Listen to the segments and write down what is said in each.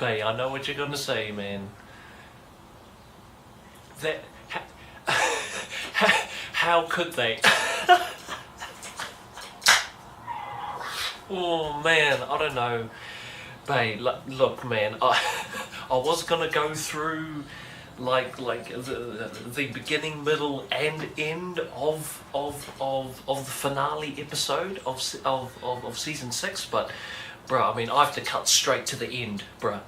Bay, I know what you're gonna say, man. That... How could they? Oh, man, I don't know. Bay, look, man, I was gonna go through like the beginning, middle, and end of the finale episode of season 6, but bruh, I mean, I have to cut straight to the end, bruh.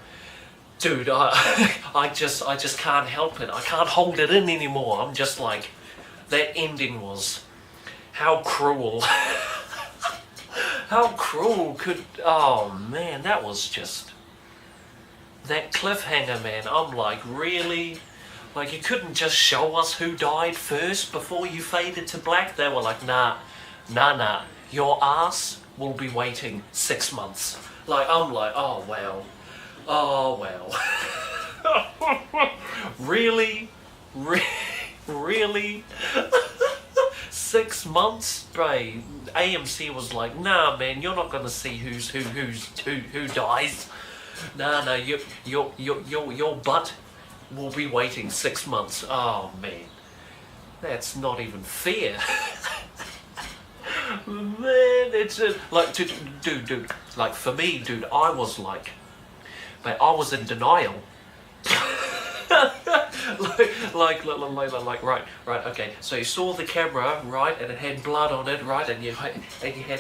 Dude, I just can't help it. I can't hold it in anymore. I'm just like, that ending was, how cruel. How cruel could, oh man, that was just, that cliffhanger, man. I'm like, really? Like, you couldn't just show us who died first before you faded to black? They were like, nah, your ass will be waiting 6 months. Like, I'm like, oh well. Really? Really? 6 months? Bro, AMC was like, nah, man, you're not gonna see who dies. Nah, your butt will be waiting 6 months. Oh man, that's not even fair. Man, it's like, dude, like for me, dude, I was like, man, I was in denial. like, right, okay. So you saw the camera, right, and it had blood on it, right, and you had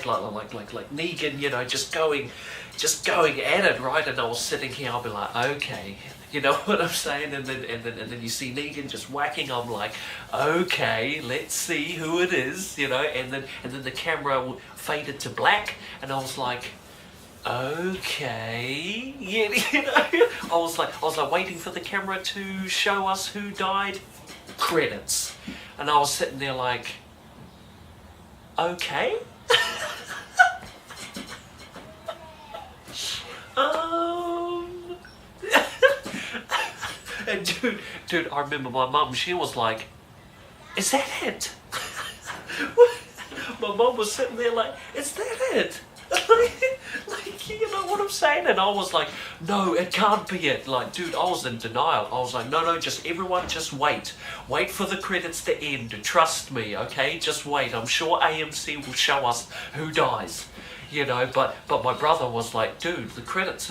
like Negan, you know, just going at it, right. And I was sitting here, I'll be like, okay, you know what I'm saying, and then you see Negan just whacking. I'm like, okay, let's see who it is, you know, and then the camera faded to black, and I was like, okay, yeah, you know, I was like waiting for the camera to show us who died. Credits, and I was sitting there like, okay. And dude, I remember my mum. She was like, "Is that it?" My mum was sitting there like, "Is that it?" Like, you know what I'm saying? And I was like, no, it can't be it. Like, dude, I was in denial. I was like, no, just everyone just wait for the credits to end. Trust me, okay, just wait. I'm sure AMC will show us who dies, you know. But my brother was like, dude, the credits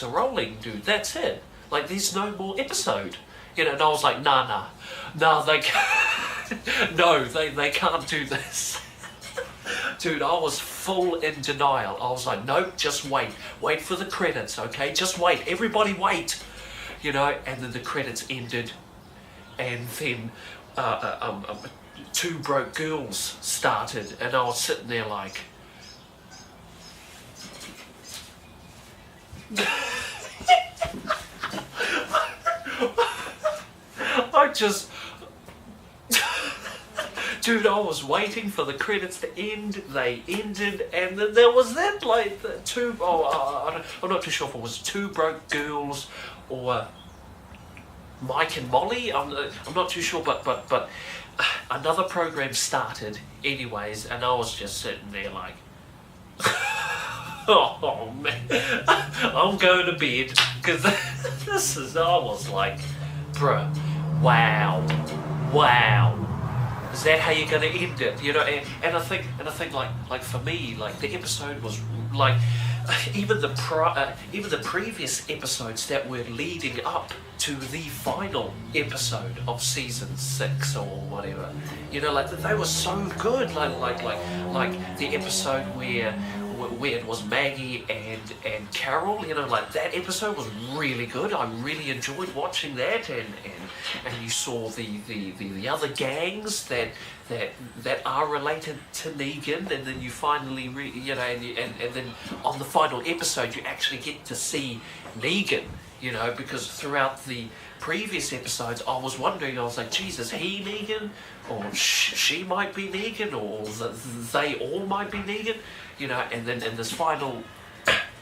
are rolling, dude, that's it. Like, there's no more episode, you know. And I was like, nah, they can't. No, they can't do this. Dude, I was full in denial. I was like, nope, just wait for the credits, okay, just wait, everybody wait, you know. And then the credits ended, and then Two Broke Girls started, and I was sitting there like, I just, dude, I was waiting for the credits to end. They ended, and then there was that, like, I'm not too sure if it was Two Broke Girls or Mike and Molly. I'm not too sure, but another program started anyways, and I was just sitting there like, oh man, I'm going to bed, because I was like, bruh, wow. Is that how you're going to end it? You know, and I think like for me, like, the episode was like, even the previous episodes that were leading up to the final episode of season 6 or whatever, you know, like, they were so good. Like the episode where it was Maggie and Carol, you know, like, that episode was really good. I really enjoyed watching that, and you saw the other gangs that are related to Negan, and then you finally you know, and then on the final episode you actually get to see Negan, you know, because throughout the previous episodes I was wondering, I was like, Jesus, he Negan, or she might be Negan, or they all might be Negan, you know. And then in this final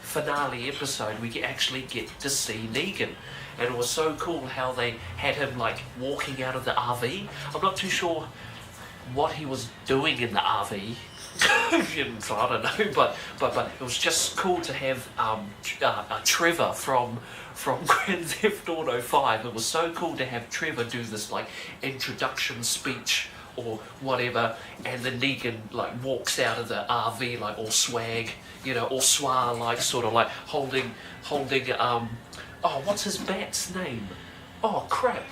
finale episode we actually get to see Negan, and it was so cool how they had him like walking out of the RV. I'm not too sure what he was doing in the RV, So I don't know, but it was just cool to have Trevor from Grand Theft Auto 5. It was so cool to have Trevor do this like introduction speech or whatever, and then Negan like walks out of the RV like all swag, all swar, like sort of like holding oh, what's his bat's name? Oh crap!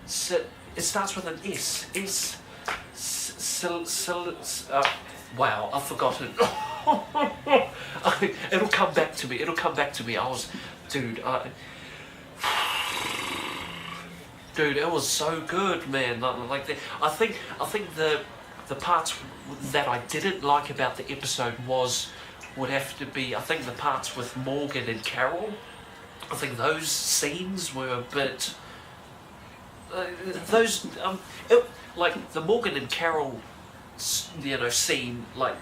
It starts with an S. Wow, I've forgotten. It'll come back to me. Dude, it was so good, man. Like I think the parts that I didn't like about the episode would have to be, I think, the parts with Morgan and Carol. I think those scenes were a bit. Like the Morgan and Carol, scene, like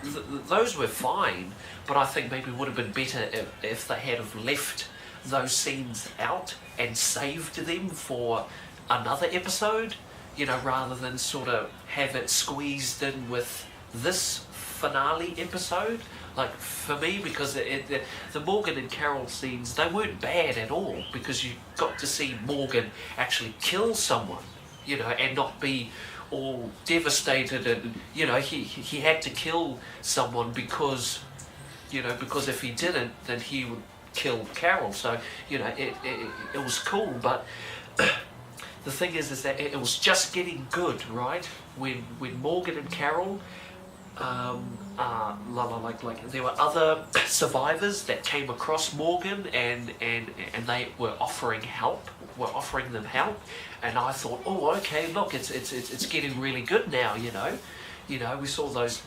those were fine, but I think maybe it would have been better if they had have left those scenes out and saved them for another episode, rather than sort of have it squeezed in with this finale episode. Like for me, because the Morgan and Carol scenes, they weren't bad at all, because you got to see Morgan actually kill someone, and not be all devastated, and he had to kill someone because if he didn't, then he would kill Carol. So it was cool, but the thing is that it was just getting good, right? When Morgan and Carol, like there were other survivors that came across Morgan, and they were offering them help, and I thought, oh, okay, look, it's getting really good now, we saw those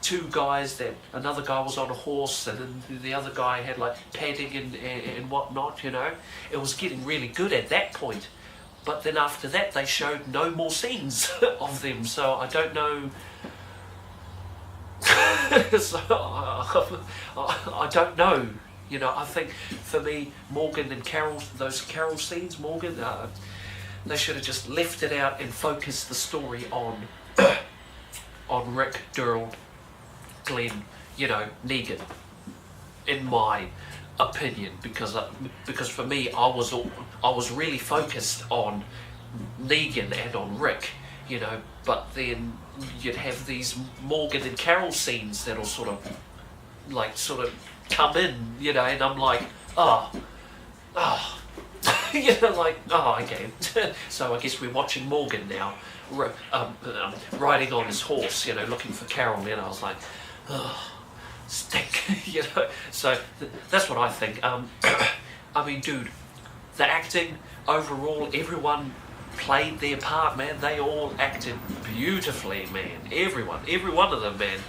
two guys, that another guy was on a horse, and then the other guy had like padding and whatnot, it was getting really good at that point. But then after that, they showed no more scenes of them, so I don't know. So I don't know. I think for me, Morgan and Carol, those Carol scenes, Morgan, they should have just left it out and focused the story on Rick, Daryl, Glenn, Negan, in my opinion, because for me, I was really focused on Negan and on Rick, but then you'd have these Morgan and Carol scenes that'll sort of come in, and I'm like, okay. So I guess we're watching Morgan now, riding on his horse, looking for Carol, I was like, stink, So that's what I think. I mean, dude, the acting overall, everyone played their part, man. They all acted beautifully, man. Every one of them, man.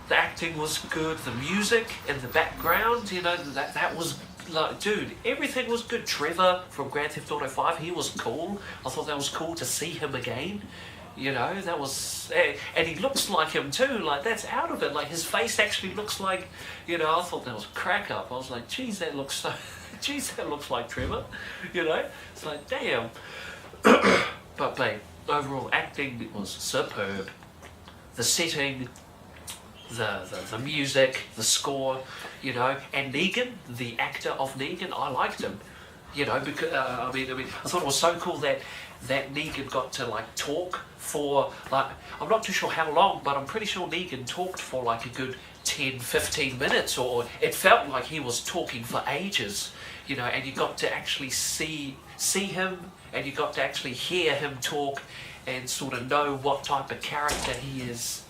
The acting was good. The music in the background, that was like, dude, everything was good. Trevor from Grand Theft Auto 5, he was cool. I thought that was cool to see him again. That was, and he looks like him too. Like, that's out of it. Like, his face actually looks like, I thought that was a crack up. I was like, geez, that looks like Trevor. It's like, damn. But babe, overall acting was superb. The setting, the music, the score, and Negan, the actor of Negan, I liked him. Because I mean, I thought it was so cool that Negan got to like talk for like, I'm not too sure how long, but I'm pretty sure Negan talked for like a good 10-15 minutes, or it felt like he was talking for ages, and you got to actually see him, and you got to actually hear him talk and sort of know what type of character he is.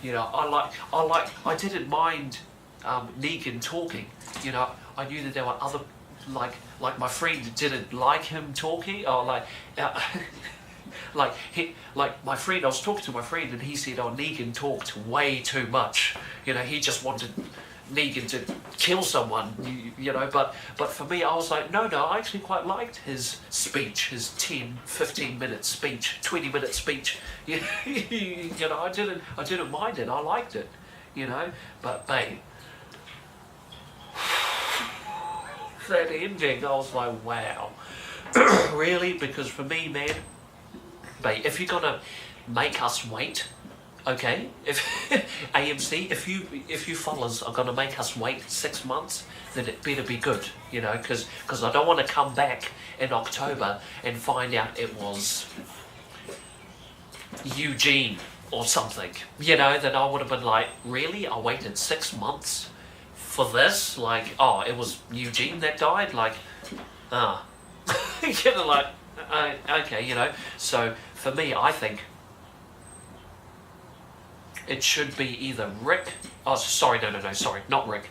I didn't mind Negan talking. I knew that there were other, like my friend didn't like him talking, or like my friend, I was talking to my friend, and he said, oh, Negan talked way too much. He just wanted Negan to kill someone, but for me, I was like, no, I actually quite liked his speech, his 10-15 minute speech, 20-minute speech. I didn't mind it. I liked it, but babe, that ending, I was like, wow. Really? Because for me, man, babe, if you're gonna make us wait Okay, if AMC, if you fellas are gonna make us wait 6 months, then it better be good, you know, because I don't want to come back in October and find out it was Eugene or something, you know. Then I would have been like, really? I waited 6 months for this? Like, oh, it was Eugene that died? Like, you know, like, okay, you know. So for me, I think it should be either Rick, oh sorry, no, sorry, not Rick,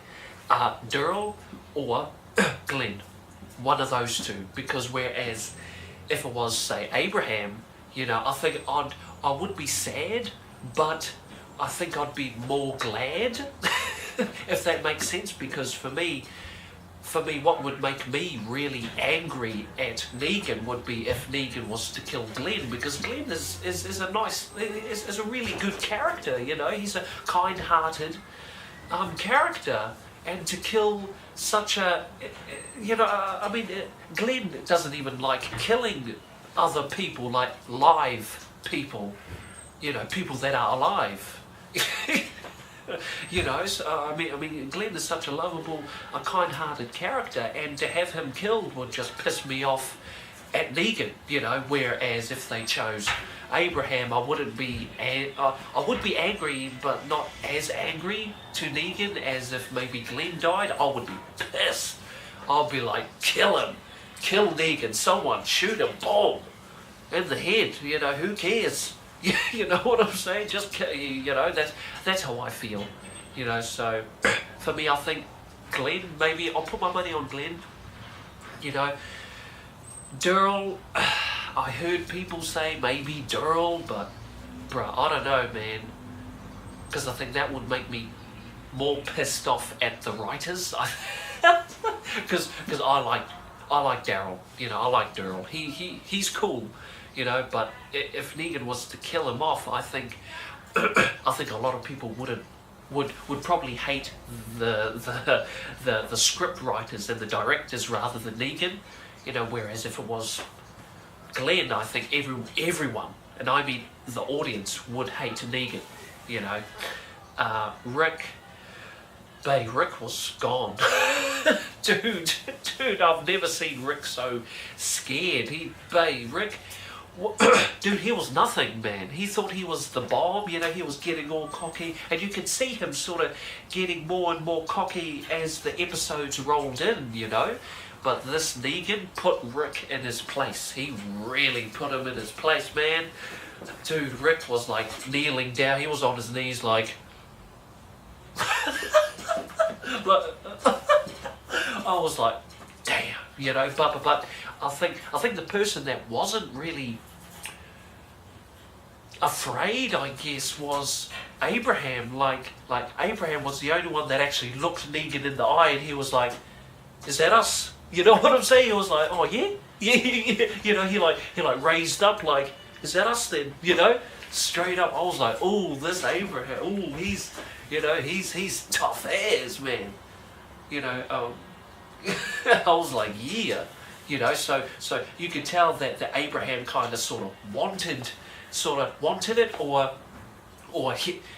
Daryl or Glenn, one of those two, because whereas if it was, say, Abraham, you know, I think I would be sad, but I think I'd be more glad, if that makes sense, because for me, what would make me really angry at Negan would be if Negan was to kill Glenn, because Glenn is a nice, is a really good character, you know. He's a kind-hearted character, and to kill such a, you know, I mean, Glenn doesn't even like killing other people, like live people, you know, people that are alive. You know, so, I mean, Glenn is such a lovable, a kind-hearted character, and to have him killed would just piss me off at Negan, you know. Whereas if they chose Abraham, I wouldn't be, I would be angry, but not as angry to Negan as if maybe Glenn died. I would be pissed. I'll be like, kill him, kill Negan, someone shoot him, boom, in the head. You know, who cares? You know what I'm saying? Just, you know, that's how I feel, you know. So for me, I think Glenn, maybe I'll put my money on Glenn, you know. Daryl, I heard people say maybe Daryl, but bruh, I don't know, man, because I think that would make me more pissed off at the writers, because I like Daryl, you know. I like Daryl. He's cool, you know. But if Negan was to kill him off, I think a lot of people would probably hate the script writers and the directors rather than Negan, you know. Whereas if it was Glenn, I think everyone, and I mean the audience, would hate Negan, you know. Rick was gone. dude, I've never seen Rick so scared. Rick, dude, he was nothing, man. He thought he was the bomb, you know. He was getting all cocky, and you could see him sort of getting more and more cocky as the episodes rolled in, you know. But this Negan put Rick in his place. He really put him in his place, man. Dude, Rick was like kneeling down. He was on his knees like... I was like, damn, you know. But I think the person that wasn't really afraid, I guess, was Abraham. Like Abraham was the only one that actually looked Negan in the eye, and he was like, "Is that us?" You know what I'm saying? He was like, "Oh yeah." You know, he like raised up like, "Is that us then?" You know, straight up. I was like, "Oh, this Abraham. Oh, he's tough as, man." You know, I was like, yeah, you know. So you could tell that the Abraham kind of sort of wanted it, or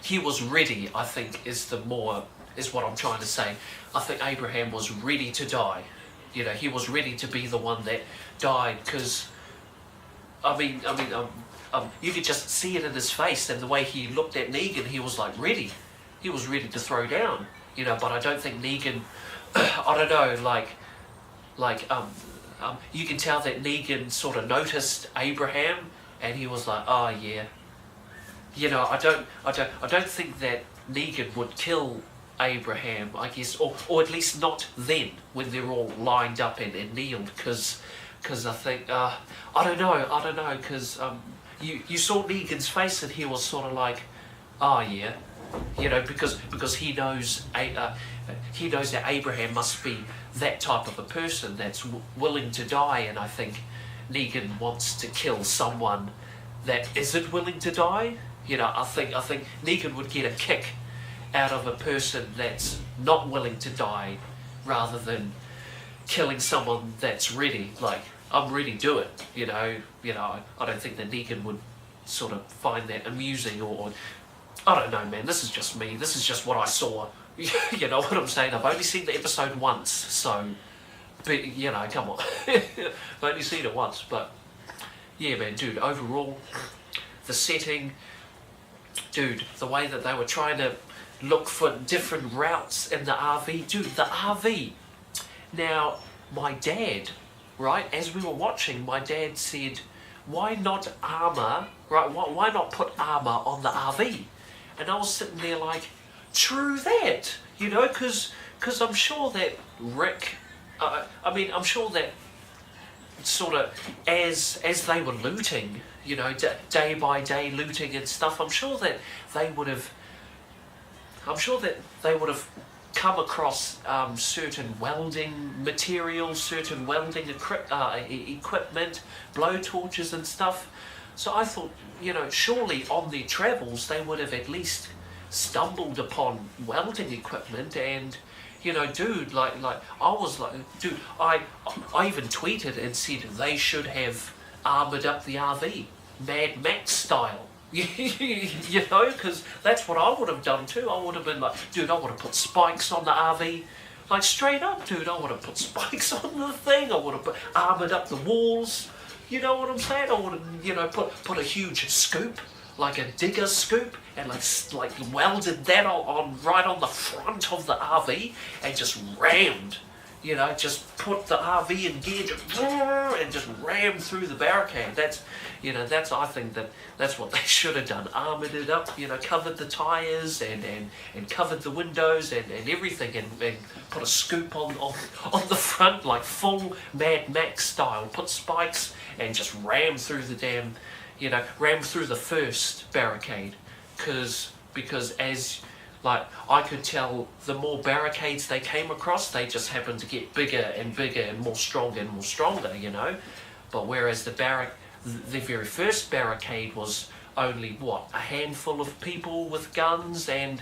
he was ready, I think, is what I'm trying to say. I think Abraham was ready to die. You know, he was ready to be the one that died, because I mean, you could just see it in his face, and the way he looked at Negan, he was like ready. He was ready to throw down, you know. But I don't think Negan, I don't know, you can tell that Negan sort of noticed Abraham, and he was like, oh yeah, you know. I don't think that Negan would kill Abraham, I guess, or at least not then when they're all lined up and kneeled, because I think I don't know, because you saw Negan's face, and he was sort of like, oh yeah, you know, because he knows that Abraham must be that type of a person that's willing to die, and I think Negan wants to kill someone that isn't willing to die. You know, I think Negan would get a kick out of a person that's not willing to die, rather than killing someone that's ready. Like, I'm ready, do it. You know, I don't think that Negan would sort of find that amusing, or I don't know, man. This is just me. This is just what I saw. You know what I'm saying? I've only seen the episode once, so, but, you know, come on. I've only seen it once, but yeah, man, dude. Overall, the setting, dude. The way that they were trying to look for different routes in the RV, dude. The RV. Now, my dad, right? As we were watching, my dad said, "Why not armor? Right? Why not put armor on the RV?" And I was sitting there like, true that, you know, because I'm sure that Rick, I'm sure that sort of as they were looting, you know, day by day looting and stuff, I'm sure that they would have come across certain welding materials, certain welding equipment, blowtorches and stuff. So I thought, you know, surely on their travels they would have at least stumbled upon welding equipment. And, you know, dude, like I was like, dude, I even tweeted and said they should have armoured up the RV, Mad Max style. You know, because that's what I would have done too. I would have been like, dude, I would have put spikes on the RV. Like, straight up, dude, I would have put spikes on the thing. I would have armoured up the walls. You know what I'm saying? I would have, you know, put a huge scoop, like a digger scoop, and like welded that on right on the front of the RV, and just rammed, you know, just put the RV in gear and just rammed through the barricade. That's, you know, I think that's what they should have done. Armoured it up, you know, covered the tyres and covered the windows and everything, and put a scoop on the front, like full Mad Max style. Put spikes and just ram through the damn, you know, ram through the first barricade, because as, like, I could tell the more barricades they came across, they just happened to get bigger and bigger and more stronger, you know. But whereas the very first barricade was only what, a handful of people with guns and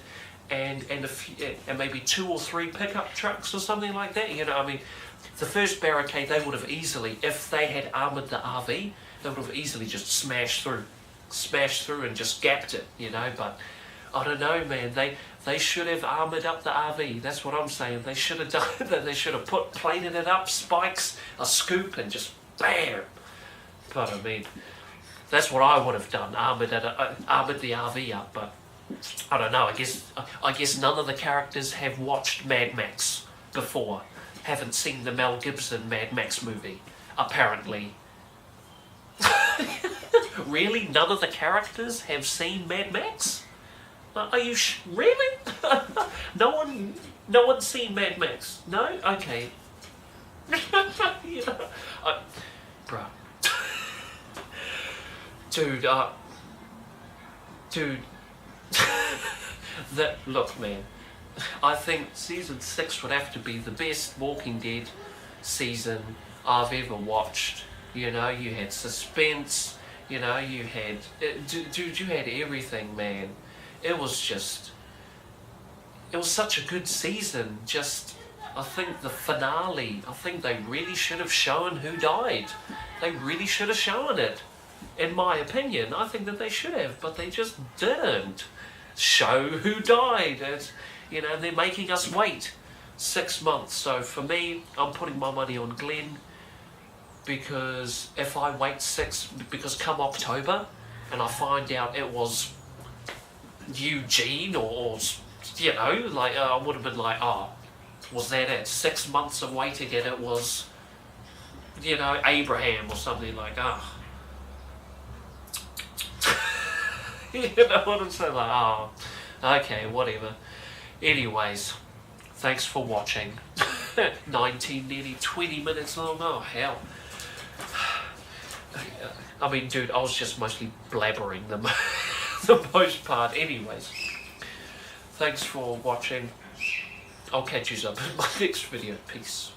a few, and maybe 2 or 3 pickup trucks or something like that, you know. I mean, the first barricade they would have easily, if they had armoured the RV, they would have easily just smashed through and just gapped it, you know. But I don't know, man. They should have armoured up the RV. That's what I'm saying. They should have done that. They should have plated it up, spikes, a scoop, and just bam. But I mean, that's what I would have done. Armoured the RV up. But I don't know. I guess none of the characters have watched Mad Max before. Haven't seen the Mel Gibson Mad Max movie, apparently. Really? None of the characters have seen Mad Max? Are you really? No one's seen Mad Max? No? Okay. You know, bruh. Dude. Look, man. I think season 6 would have to be the best Walking Dead season I've ever watched. You know, you had suspense, you know, you had... Dude, you had everything, man. It was such a good season. Just, I think the finale, I think they really should have shown who died. They really should have shown it. In my opinion, I think that they should have, but they just didn't show who died. You know, they're making us wait 6 months. So for me, I'm putting my money on Glenn, because if I wait because come October and I find out it was Eugene or you know, like I would have been like, oh, was that it? 6 months of waiting and it was, you know, Abraham or something, like, oh. You know what I'm saying? Like, oh, okay, whatever. Anyways, thanks for watching. 19, nearly 20 minutes long. Oh, hell. I mean, dude, I was just mostly blabbering the most part. Anyways, thanks for watching. I'll catch you up in my next video. Peace.